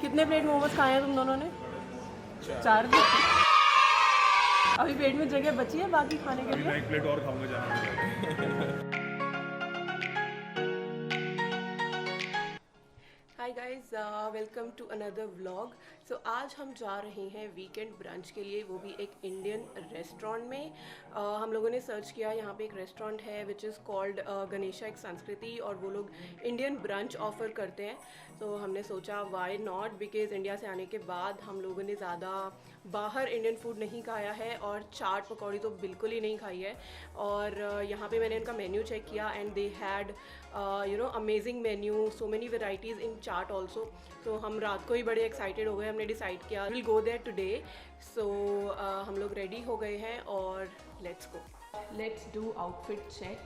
कितने प्लेट मोमोज खाए हैं तुम दोनों ने? 4। अभी पेट में जगह बची है बाकी खाने के लिए? मैं 1 प्लेट और खाऊंगा जाने hi guys, welcome to another vlog. So आज हम जा रहे हैं वीकेंड ब्रंच के लिए, वो भी एक इंडियन रेस्टोरेंट में। हम लोगों ने सर्च किया, यहाँ पे एक रेस्टोरेंट है which is called Ganesha Ek संस्कृति, और वो लोग इंडियन ब्रंच ऑफ़र करते हैं। तो हमने सोचा वाई नॉट, बिकॉज़ इंडिया से आने के बाद हम लोगों ने ज़्यादा बाहर इंडियन फूड नहीं खाया है, और चाट पकौड़ी तो बिल्कुल ही नहीं खाई है। और यहाँ पे मैंने इनका मेन्यू चेक किया and they had amazing menu, so many varieties in chaat also. तो हम रात को ही बड़े एक्साइटेड हो गए, हमने डिसाइड किया will go there today. So हम लोग रेडी हो गए हैं और let's go. Let's do outfit check.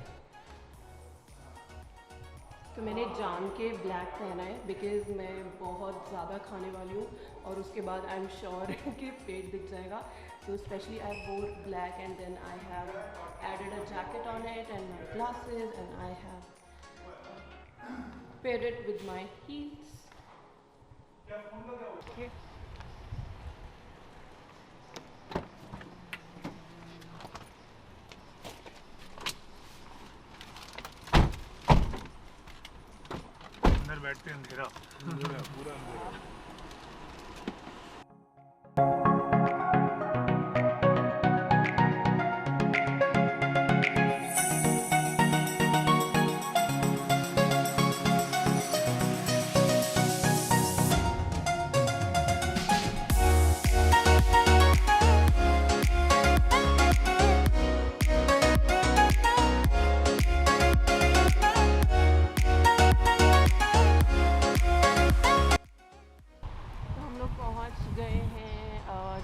तो मैंने जान के ब्लैक पहना है बिकॉज़ मैं बहुत ज़्यादा खाने वाली हूँ, और उसके बाद आई एम श्योर कि पेट दिख जाएगा। सो specially I wore black and then I have added a jacket on it and my glasses, and I have paired it with my heels. Okay. अंदर बैठ के अंधेरा पूरा अंधेरा।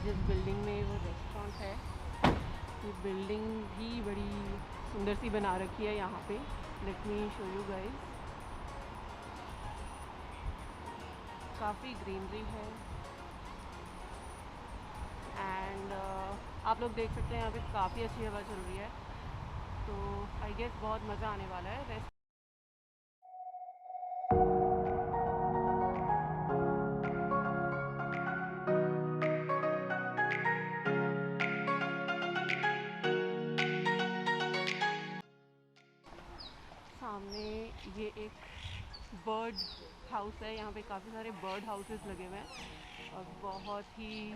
जिस बिल्डिंग में वो रेस्टोरेंट है, ये बिल्डिंग भी बड़ी सुंदर सी बना रखी है यहाँ पे। Let me show you guys. काफ़ी ग्रीनरी है एंड आप लोग देख सकते हैं यहाँ पे काफ़ी अच्छी हवा चल रही है। तो आई गेस बहुत मज़ा आने वाला है। सामने ये एक बर्ड हाउस है, यहाँ पे काफ़ी सारे बर्ड हाउसेस लगे हुए हैं और बहुत ही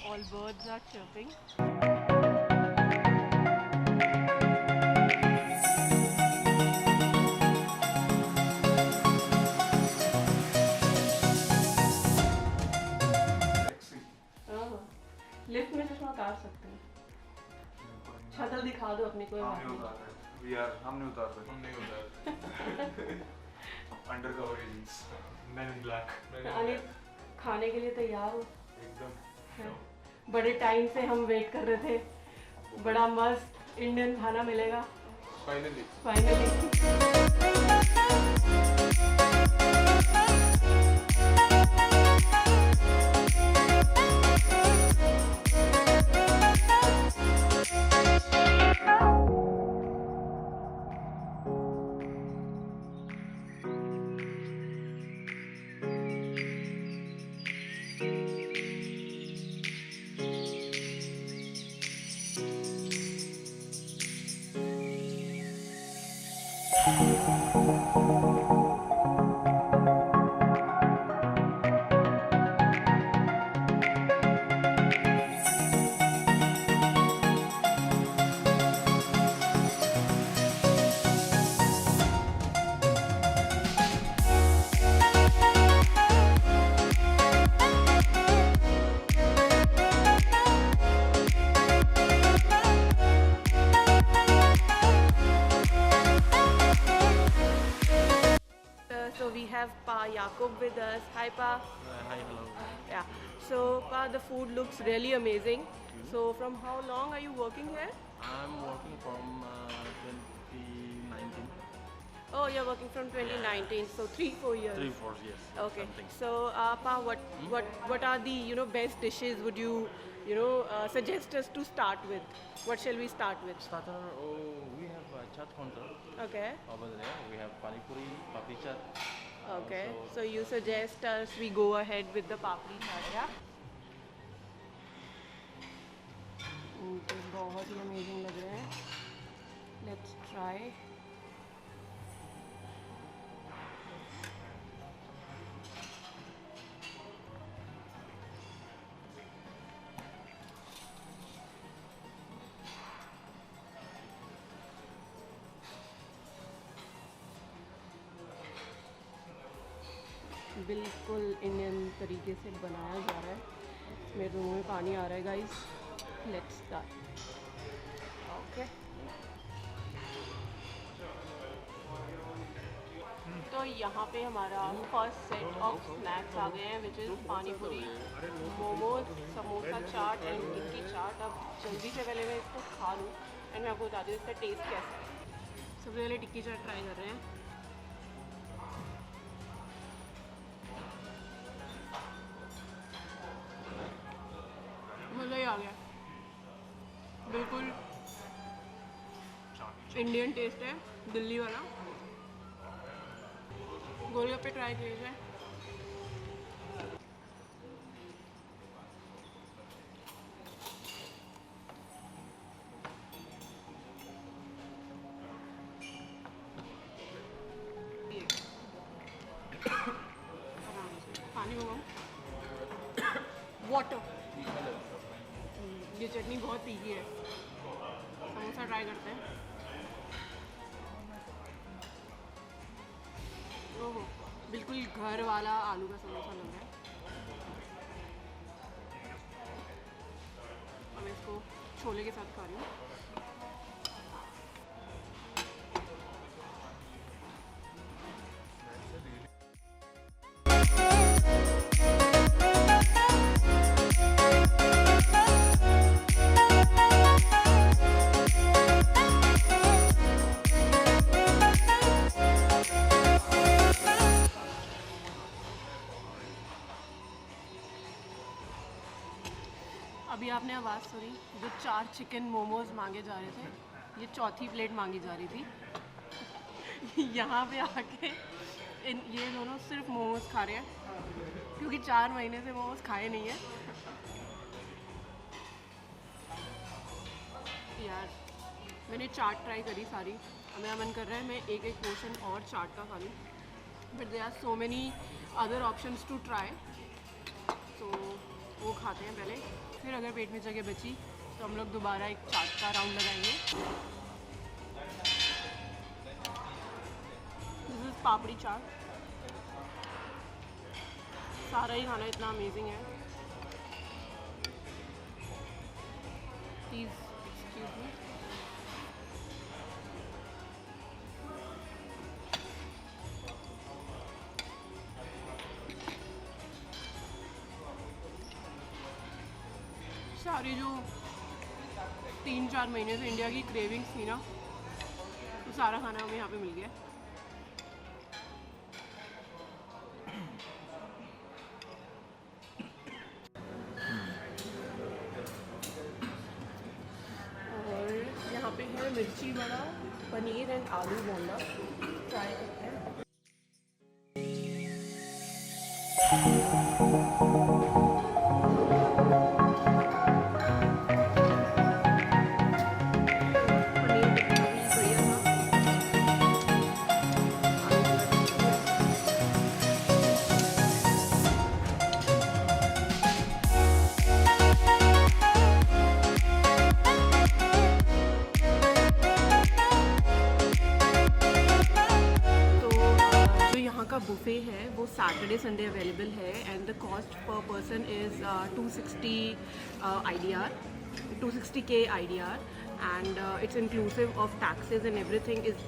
all birds are chirping. Lift में चश्मा उतार सकते हैं, शक्ल दिखा दो अपनी, कोई बात नहीं। हम नहीं उतार सकते। Undercover agents, man in black. Anil खाने के लिए तैयार हो? एकदम। बड़े टाइम से हम वेट कर रहे थे, बड़ा मस्त इंडियन खाना मिलेगा finally. So we have Pa Yaqub with us. Hi Pa. Hi, hello. Yeah. So Pa, the food looks really amazing. So from how long are you working here? I'm working from 2019. Oh, you're working from 2019, so 3-4 years. 3-4 years. Okay. Something. So Pa, what are the best dishes would you suggest us to start with? What shall we start with? Starter, we have a chat counter Okay. over there. We have pani puri, papi chat, Okay, so you suggest us we go ahead with the papri chaat, yeah? तो बहुत ही amazing लग रहे हैं. Let's try. बिल्कुल Indian तरीके से बनाया जा रहा है. मेरे मुंह में पानी आ रहा है गाइस. Let's start. ओके, तो यहाँ पे हमारा फर्स्ट सेट ऑफ स्नैक्स आ गए हैं, विच इज़ पानी पूरी, मोमोज, समोसा चाट एंड टिक्की चाट. अब जल्दी से पहले मैं इसको खा लूँ एंड मैं आपको बता दूँ इसका टेस्ट कैसा है. सबसे पहले टिक्की चाट ट्राई कर रहे हैं. मज़ा ही आ गया. बिल्कुल इंडियन टेस्ट है, दिल्ली वाला. गोलगप्पे ट्राई कीजिए. पानी मंगाऊँ? वाटर. ये चटनी बहुत तीखी है. समोसा ट्राई करते हैं. ओहो, बिल्कुल घर वाला आलू का समोसा लग रहा है. अब मैं इसको छोले के साथ खा रही हूँ. अभी आपने आवाज़ सुनी, जो 4 चिकन मोमोज मांगे जा रहे थे, ये चौथी प्लेट मांगी जा रही थी. यहाँ पे आके ये दोनों सिर्फ मोमोज खा रहे हैं क्योंकि 4 महीने से मोमोज खाए नहीं है. यार मैंने चाट ट्राई करी सारी. अब मेरा मन कर रहा है मैं एक एक पोर्शन और चाट का खा लूँ, but there are so many other options to try. तो वो खाते हैं पहले, फिर अगर पेट में जगह बची तो हम लोग दोबारा एक चाट का राउंड लगाएंगे. दिस इज़ पापड़ी चाट. सारा ही खाना इतना अमेजिंग है. Please excuse me. सारी जो 3-4 महीने से इंडिया की क्रेविंग्स थी ना, तो सारा खाना हमें यहाँ पे मिल गया. और यहाँ पे है मिर्ची वड़ा, पनीर एंड आलू बोंडा. ट्राई करते हैं. बुफे है वो सैटरडे संडे अवेलेबल है and the cost per person is 260K IDR and it's inclusive of taxes and everything is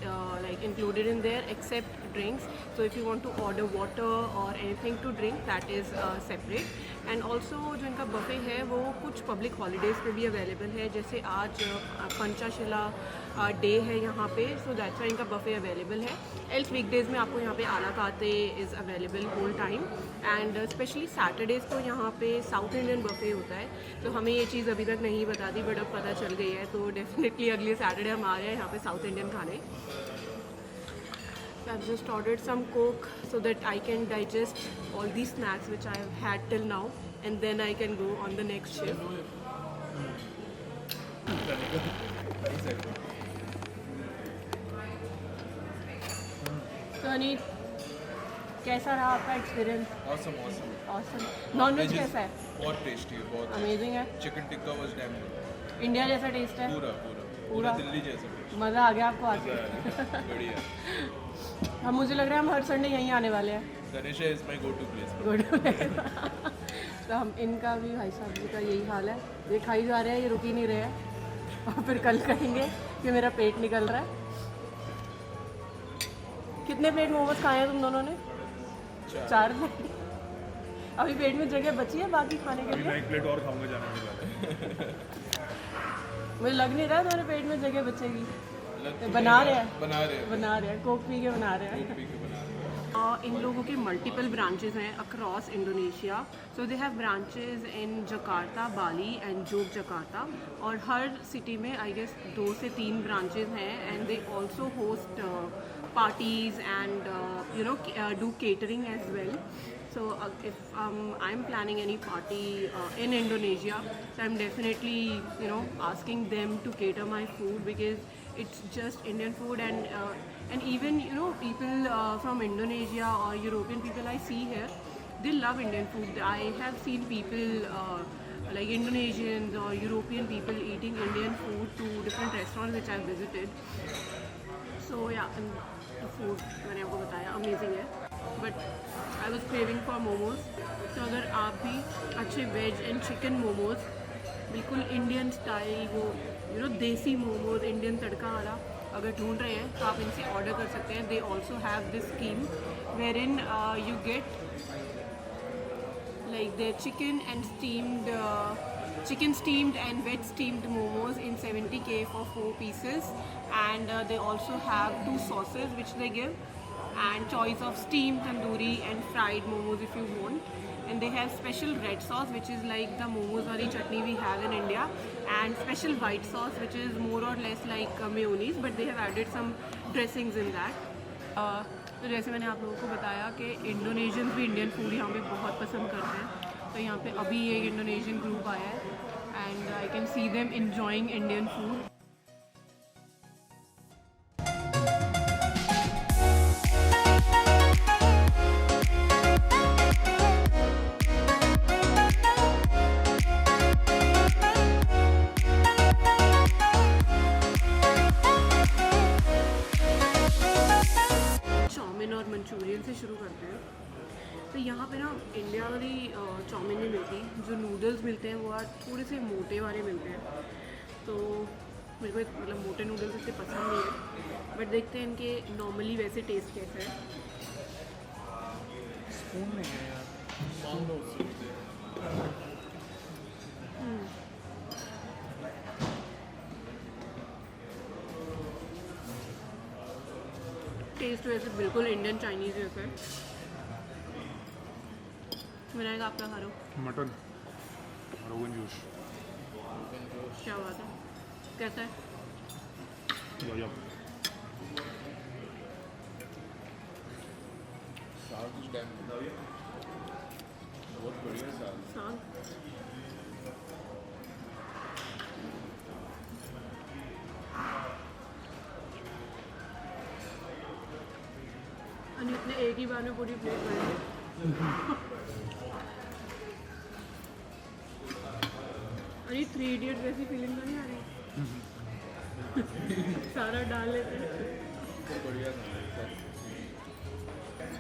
like included in there except drinks. So if you want to order water or anything to drink, that is separate. And also जो इनका buffet है वो कुछ public holidays पे भी available है, जैसे आज पंचाशिला डे है यहाँ पे, so that's why इनका buffet available है. Else weekdays में आपको यहाँ पे आला काते is available whole time and especially Saturdays तो यहाँ पे South Indian buffet होता है. तो हमें ये चीज़ अभी तक नहीं बता दी बट अब पता चल गई है, तो डेफिनेटली अगले सैटरडे हम आ रहे हैं यहाँ पे साउथ इंडियन खाने. I've just ordered some Coke so that I can digest all these snacks which I've had till now, and then I can go on the next shift. So Aneet, कैसा रहा आपका experience? Awesome, awesome. Awesome. Non veg Veg is कैसा है? बहुत tasty है, बहुत amazing है. Chicken tikka was damn good. India जैसा टेस्ट है. पूरा पूरा? दिल्ली जैसा taste. मज़ा आ गया आपको आके? बढ़िया. हम मुझे लग रहा है हम हर संडे यहीं आने वाले हैं. Ganesha is my go-to place. Good. तो हम इनका भी भाई साहब जी का यही हाल है. ये खाई जा रहे हैं, ये रुक ही नहीं रहे हैं. और फिर कल कहेंगे कि मेरा पेट निकल रहा है. कितने प्लेट मोमोज खाए हैं तुम दोनों ने? 4 प्लेट. अभी पेट में जगह बची है बाकी खाने के लिए? मैं एक प्लेट और खाऊंगा जाने के बाद. मुझे लग नहीं रहा तुम्हारे पेट में जगह बचेगी. बना रहे हैं कोक पी के बना रहे हैं. इन लोगों के मल्टीपल ब्रांचेस हैं across Indonesia. So they have branches in Jakarta, Bali and जोग जकार्ता. और हर सिटी में आई गेस 2 से 3 ब्रांचेस हैं. And they also host parties and do catering as well. So if I'm planning any party in Indonesia, so I'm definitely asking them to cater my food, because it's just Indian food. And even people from Indonesia or European people I see here, they love Indian food. I have seen people like Indonesians or European people eating Indian food to different restaurants which I've visited. So yeah, and the food मैंने आपको बताया amazing है. But I was craving for momos. तो अगर आप भी अच्छे veg and chicken momos बिल्कुल इंडियन स्टाइल, वो देसी मोमोज इंडियन तड़का वाला अगर ढूंढ रहे हैं तो आप इनसे ऑर्डर कर सकते हैं. They also have this scheme wherein you get like their chicken steamed and veg steamed momos in 70k for 4 pieces. And they also have 2 sauces which they give, and choice of steamed, tandoori and fried momos if you want. And they have special red sauce which is like the momos wali chutney we have in India, and special white sauce which is more or less like mayonnaise, but they have added some dressings in that. तो जैसे मैंने आप लोगों को बताया कि Indonesians भी Indian food यहाँ पे बहुत पसंद करते हैं. तो यहाँ पे अभी एक इंडोनेशियन ग्रुप आया है and I can see them enjoying Indian food. Manchurian से शुरू करते हैं. तो यहाँ पे ना इंडिया वाली चाउमीन नहीं मिलती. जो नूडल्स मिलते हैं वो थोड़े से मोटे वाले मिलते हैं. तो मेरे को मतलब मोटे नूडल्स इतने पसंद नहीं है. बट देखते हैं इनके नॉर्मली वैसे टेस्ट कैसा है. स्पून नहीं है यार. टेस्ट वैसे बिल्कुल इंडियन चाइनीज़ जैसा है. मैंने कहा आप क्या खा रहे हो? मटन रोगन जोश. क्या बात है, कैसा है? साग इस टाइम बहुत बढ़िया साग. अनित ने एक ही बार में पूरी प्लेट भर ली. अरे 3 इडियट जैसी फीलिंग तो नहीं आ रही? सारा डाल लेते हैं. बढ़िया.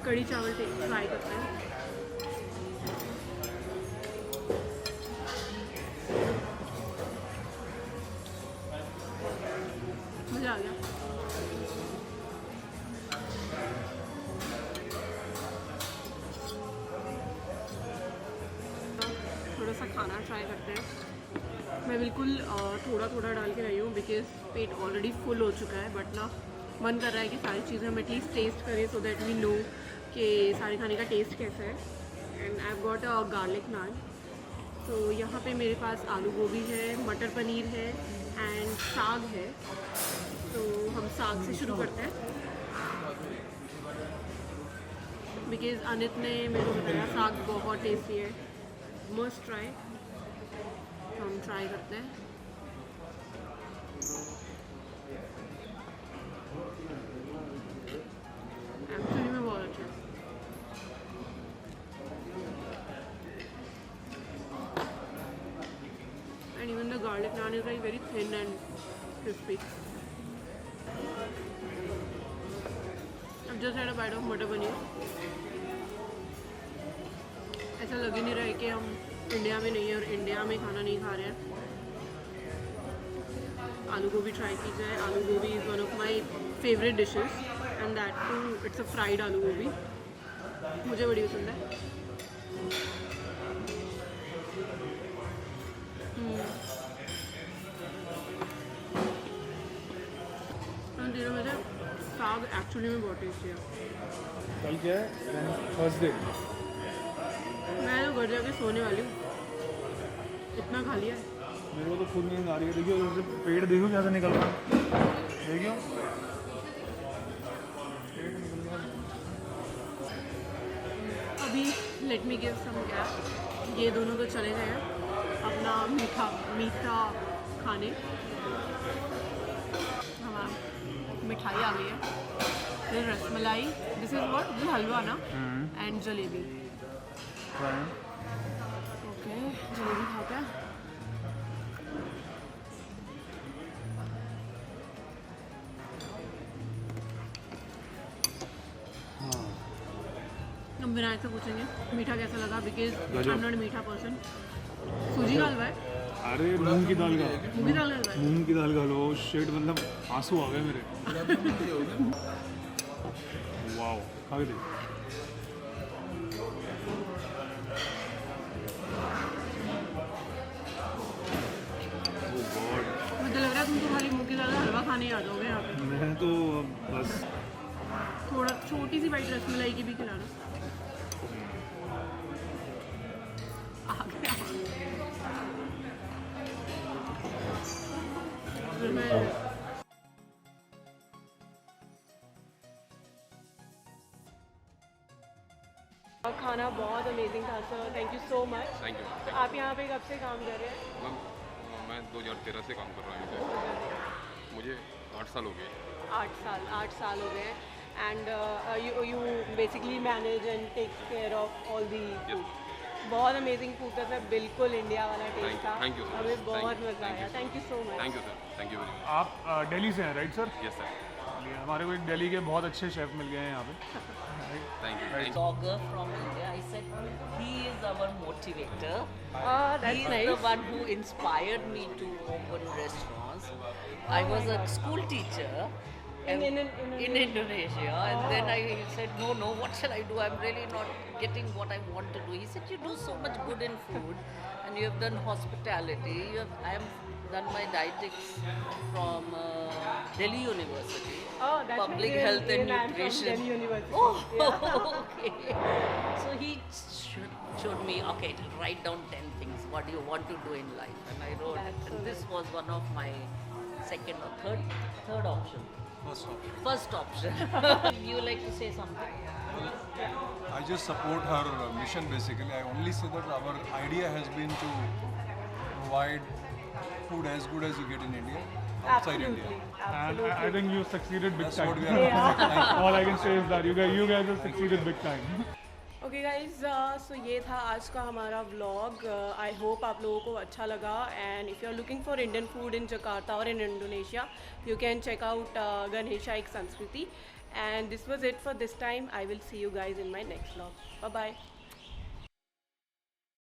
कड़ी चावल ट्राई करते हैं. मज़ा आ गया. थोड़ा सा खाना ट्राई करते हैं. मैं बिल्कुल थोड़ा थोड़ा डाल के रही हूँ बिकॉज पेट ऑलरेडी फुल हो चुका है. बट ना मन कर रहा है कि सारी चीज़ें हम एटलीस्ट टेस्ट करें सो दैट वी नो कि सारे खाने का टेस्ट कैसा है. And I have got a garlic naan. तो यहाँ पे मेरे पास आलू गोभी है, मटर पनीर है एंड साग है. तो हम साग से शुरू करते हैं. बिकॉज अनित ने मेरे को बताया साग बहुत टेस्टी है, मस्ट ट्राई। हम ट्राई करते हैं। एक्चुअली में बहुत अच्छा है। And even the garlic naan is like very thin and crispy. I've just had a bite of मटर पनीर। ऐसा लग ही नहीं रहा है कि हम इंडिया में नहीं है और इंडिया में खाना नहीं खा रहे हैं। आलू गोभी ट्राई की जाए। Aloo gobi is one of my favourite dishes and that too it's a fried aloo gobi, मुझे बड़ी पसंद है। तीनों में से साग एक्चुअली में बहुत टेस्टी है। कल क्या है? थर्सडे। मैं तो घर जाके सोने वाली हूँ, इतना खा लिया है। मेरे को तो खुद नींद आ रही है। देखियो उधर से पेट देखो कैसे निकल रहा है। देखियो पेट निकल रहा है। अभी let me give some gap. ये दोनों तो चले गए हैं अपना मीठा खाने। हमारा मिठाई आ गई है, फिर rasmalai, this is what, this halwa ना, एंड जलेबी। ओके, जलेबी खाते हैं। हम विनायक से पूछेंगे मीठा कैसा लगा, बिकॉज आई एम नॉट मीठा पर्सन। सूजी का हलवा है। अरे मूंग की दाल का, मूंग की दाल का हलवा है। मूंग की दाल का लो शेट, मतलब आंसू आ गए मेरे। वाओ, खा के देख। मुझे लग रहा है तुमको खाली मूंग की दाल का हलवा खाने आ जाओगे यहाँ पे। मैं तो बस थोड़ा छोटी सी बाइट रसमलाई की भी खिलाना। आ गया। खाना बहुत अमेजिंग था sir, thank you so much. Thank you. तो आप यहाँ पे कब से काम कर रहे हैं? मैम मैं 2013 से काम कर रहा हूँ। मुझे 8 साल हो गए। 8 साल हो गए हैं। And you basically manage and take care of all the food. बहुत अमेजिंग फूड था सर, बिल्कुल इंडिया वाला टेस्ट था। Thank you sir. हमें बहुत मज़ा आया। Thank you so much. Thank you sir. Thank you very much. आप दिल्ली से हैं राइट सर? Yes sir. हमारे को एक दिल्ली के बहुत अच्छे शेफ मिल गए हैं यहाँ पे। Thank you. Thank you. Blogger from India. I said he is our motivator. That's He is nice. the one who inspired me to open restaurants. I was a school teacher In Indonesia, and then I said, no, what shall I do? I'm really not getting what I want to do. He said, you do so much good in food, and you have done hospitality. I have done my dietetics from Delhi University. Oh, that's Public my Health and I'm from Nutrition. Delhi University. Oh, okay. So he showed me, okay, write down 10 things. What do you want to do in life? And I wrote That's it. so And this was one of my second or third option. First option. You like to say something? I just support her mission basically. I only say that our idea has been to provide food as good as you get in India, outside India. And I think you succeeded big That's time. what we are doing. All I can say is that you guys have succeeded big time. Okay guys, so ये था आज का हमारा vlog. I hope आप लोगों को अच्छा लगा। And if you are looking for Indian food in Jakarta और in Indonesia, you can check out Ganesha Ek Sanskriti. And this was it for this time. I will see you guys in my next vlog. Bye bye.